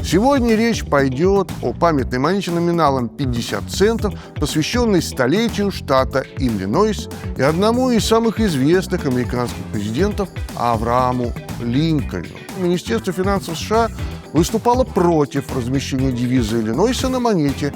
Сегодня речь пойдет о памятной монете номиналом 50 центов, посвященной столетию штата Иллинойс и одному из самых известных американских президентов Аврааму Линкольну. Министерство финансов США выступало против размещения девиза Иллинойса на монете.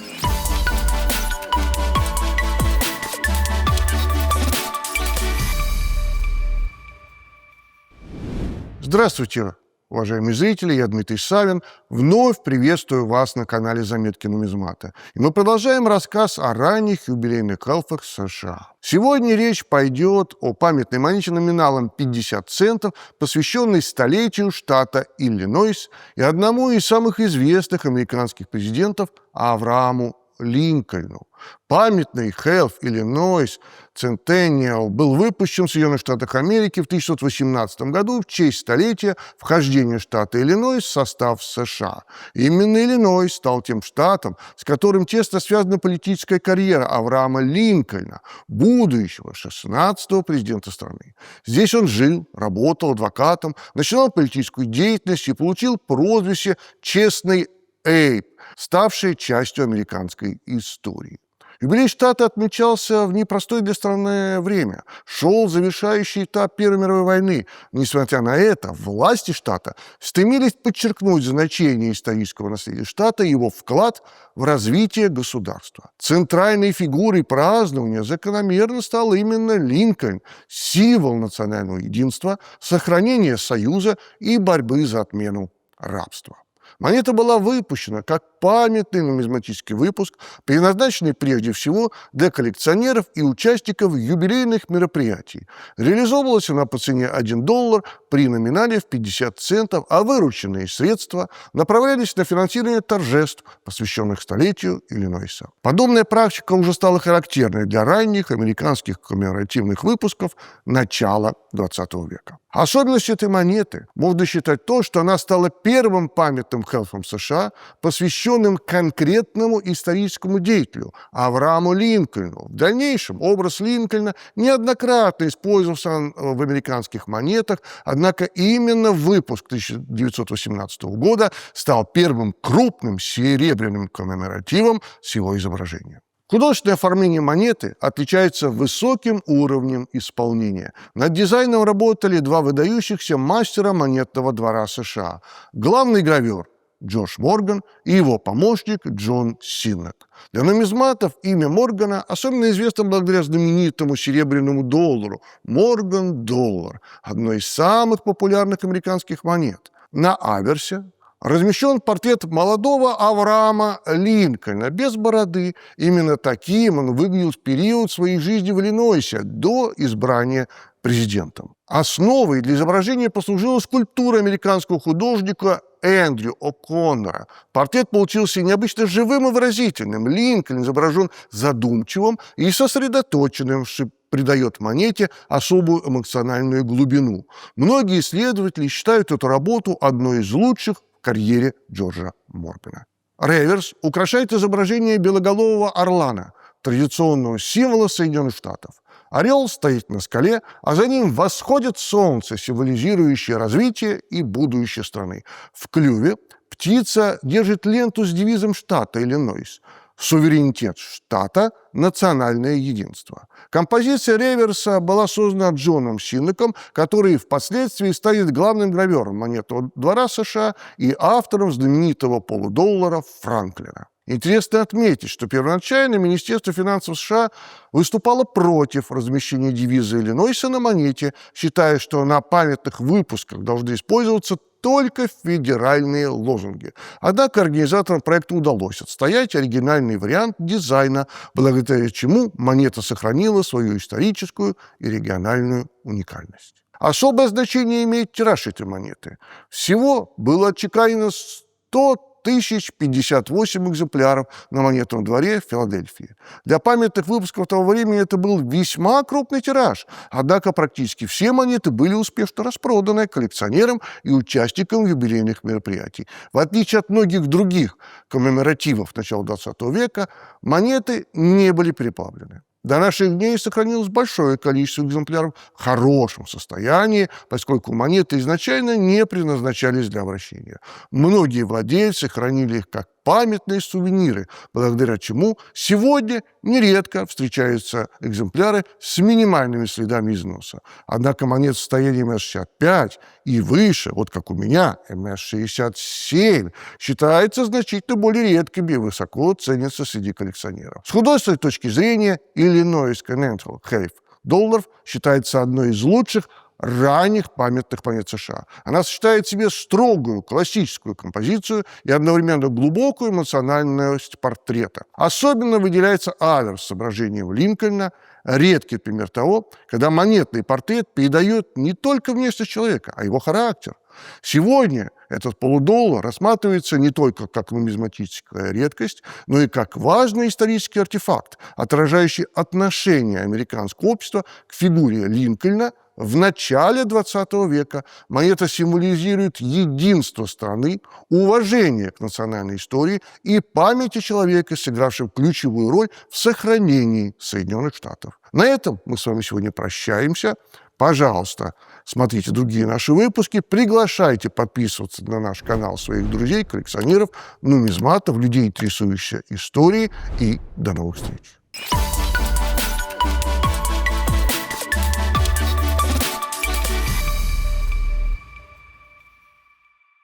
Здравствуйте, уважаемые зрители, я Дмитрий Савин. Вновь приветствую вас на канале «Заметки нумизмата». И мы продолжаем рассказ о ранних юбилейных эльфах США. Сегодня речь пойдет о памятной монете номиналом 50 центов, посвященной столетию штата Иллинойс и одному из самых известных американских президентов Аврааму Линкольну. Памятный Health Illinois Centennial был выпущен в Соединенных Штатах Америки в 1918 году в честь столетия вхождения штата Иллинойс в состав США. Именно Иллинойс стал тем штатом, с которым тесно связана политическая карьера Авраама Линкольна, будущего 16-го президента страны. Здесь он жил, работал адвокатом, начинал политическую деятельность и получил прозвище «Честный Эйб», ставшее частью американской истории. Юбилей штата отмечался в непростое для страны время. Шел завершающий этап Первой мировой войны. Несмотря на это, власти штата стремились подчеркнуть значение исторического наследия штата и его вклад в развитие государства. Центральной фигурой празднования закономерно стал именно Линкольн, символ национального единства, сохранения союза и борьбы за отмену рабства. Монета была выпущена как памятный нумизматический выпуск, предназначенный прежде всего для коллекционеров и участников юбилейных мероприятий. Реализовывалась она по цене $1 при номинале в 50 центов, а вырученные средства направлялись на финансирование торжеств, посвященных столетию Иллинойса. Подобная практика уже стала характерной для ранних американских коммеморативных выпусков начала XX века. Особенностью этой монеты можно считать то, что она стала первым памятным хелфом США, посвященным конкретному историческому деятелю Аврааму Линкольну. В дальнейшем образ Линкольна неоднократно использовался в американских монетах, однако именно выпуск 1918 года стал первым крупным серебряным коммеморативом с его изображением. Художественное оформление монеты отличается высоким уровнем исполнения. Над дизайном работали два выдающихся мастера монетного двора США. Главный гравер Джордж Морган и его помощник Джон Синнок. Для нумизматов имя Моргана особенно известно благодаря знаменитому серебряному доллару Морган-доллар, одной из самых популярных американских монет. На аверсе размещен портрет молодого Авраама Линкольна без бороды. Именно таким он выглядел в период своей жизни в Иллинойсе до избрания президентом. Основой для изображения послужила скульптура американского художника Эндрю О'Коннора. Портрет получился необычно живым и выразительным. Линкольн изображен задумчивым и сосредоточенным, что придает монете особую эмоциональную глубину. Многие исследователи считают эту работу одной из лучших в карьере Джорджа Моргана. Реверс украшает изображение белоголового орлана, традиционного символа Соединенных Штатов. Орел стоит на скале, а за ним восходит солнце, символизирующее развитие и будущее страны. В клюве птица держит ленту с девизом штата Иллинойс. Суверенитет штата – национальное единство. Композиция реверса была создана Джоном Синноком, который впоследствии станет главным гравером монетного двора США и автором знаменитого полудоллара Франклина. Интересно отметить, что первоначально Министерство финансов США выступало против размещения девиза Иллинойса на монете, считая, что на памятных выпусках должны использоваться только федеральные лозунги. Однако организаторам проекта удалось отстоять оригинальный вариант дизайна, благодаря чему монета сохранила свою историческую и региональную уникальность. Особое значение имеет тираж этой монеты. Всего было отчеканено 100 1058 экземпляров на монетном дворе в Филадельфии. Для памятных выпусков того времени это был весьма крупный тираж, однако практически все монеты были успешно распроданы коллекционерам и участникам юбилейных мероприятий. В отличие от многих других коммеморативов начала XX века, монеты не были переплавлены. До наших дней сохранилось большое количество экземпляров в хорошем состоянии, поскольку монеты изначально не предназначались для обращения. Многие владельцы хранили их как памятные сувениры, благодаря чему сегодня нередко встречаются экземпляры с минимальными следами износа. Однако монет в состоянии МС-65 и выше, вот как у меня, МС-67, считается значительно более редкими и высоко ценятся среди коллекционеров. С художественной точки зрения, Illinois Continental Half долларов считается одной из лучших ранних памятных монет США. Она сочетает в себе строгую классическую композицию и одновременно глубокую эмоциональность портрета. Особенно выделяется аверс с изображением Линкольна, редкий пример того, когда монетный портрет передает не только внешность человека, а его характер. Сегодня этот полудоллар рассматривается не только как нумизматическая редкость, но и как важный исторический артефакт, отражающий отношение американского общества к фигуре Линкольна в начале XX века. Монета символизирует единство страны, уважение к национальной истории и памяти человека, сыгравшего ключевую роль в сохранении Соединенных Штатов. На этом мы с вами сегодня прощаемся. Пожалуйста, смотрите другие наши выпуски, приглашайте подписываться на наш канал своих друзей, коллекционеров, нумизматов, людей, интересующихся историей, и до новых встреч.